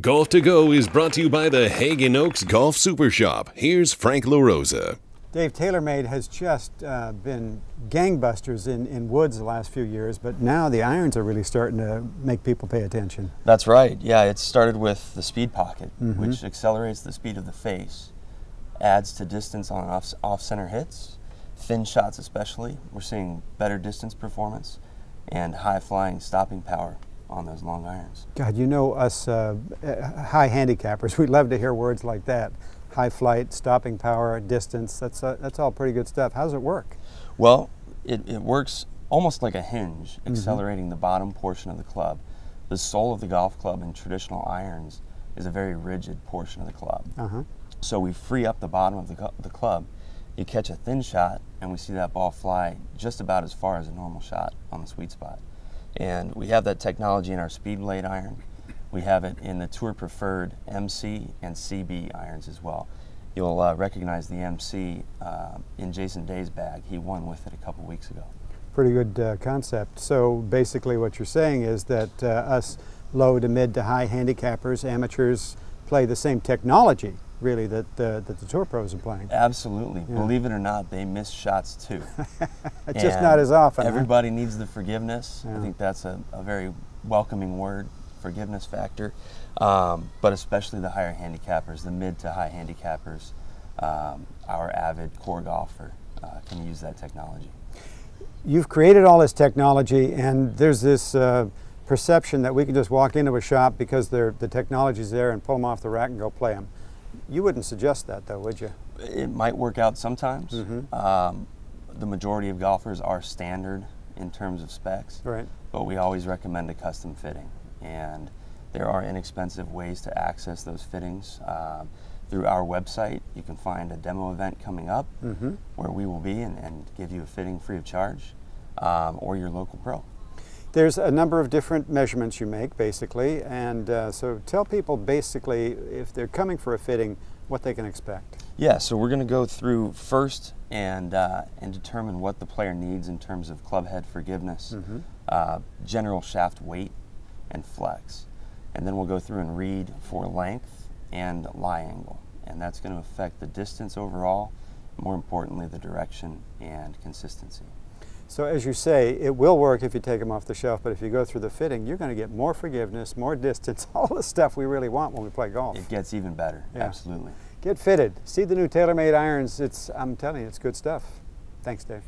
Golf to Go is brought to you by the Hagen Oaks Golf Super Shop. Here's Frank LaRosa. Dave, TaylorMade has just been gangbusters in woods the last few years, but now the irons are really starting to make people pay attention. That's right. Yeah, it started with the speed pocket, which accelerates the speed of the face, adds to distance on off-center hits, thin shots especially. We're seeing better distance performance and high-flying stopping power on those long irons. God, you know us high handicappers, we love to hear words like that. High flight, stopping power, distance, that's all pretty good stuff. How does it work? Well, it works almost like a hinge, accelerating the bottom portion of the club. The sole of the golf club in traditional irons is a very rigid portion of the club. So we free up the bottom of the club. You catch a thin shot, and we see that ball fly just about as far as a normal shot on the sweet spot. And we have that technology in our Speed Blade iron. We have it in the Tour Preferred MC and CB irons as well. You'll recognize the MC in Jason Day's bag. He won with it a couple weeks ago. Pretty good concept. So basically what you're saying is that us low to mid to high handicappers, amateurs, play the same technology really that the Tour Pros are playing. Absolutely. Yeah. Believe it or not, they miss shots too. Just not as often. Everybody needs the forgiveness. Yeah. I think that's a very welcoming word, forgiveness factor. But especially the higher handicappers, the mid to high handicappers, our avid core golfer can use that technology. You've created all this technology, and there's this perception that we can just walk into a shop because the technology's there and pull them off the rack and go play them. You wouldn't suggest that, though, would you? It might work out sometimes. The majority of golfers are standard in terms of specs, right? But we always recommend a custom fitting, and there are inexpensive ways to access those fittings. Through our website, you can find a demo event coming up where we will be and give you a fitting free of charge, or your local pro. There's a number of different measurements you make, basically, and so tell people basically, if they're coming for a fitting, what they can expect. Yeah, so we're going to go through first and determine what the player needs in terms of club head forgiveness, general shaft weight, and flex. And then we'll go through and read for length and lie angle, and that's going to affect the distance overall, more importantly the direction and consistency. So as you say, it will work if you take them off the shelf, but if you go through the fitting, you're going to get more forgiveness, more distance, all the stuff we really want when we play golf. It gets even better, absolutely. Get fitted. See the new TaylorMade irons. I'm telling you, it's good stuff. Thanks, Dave.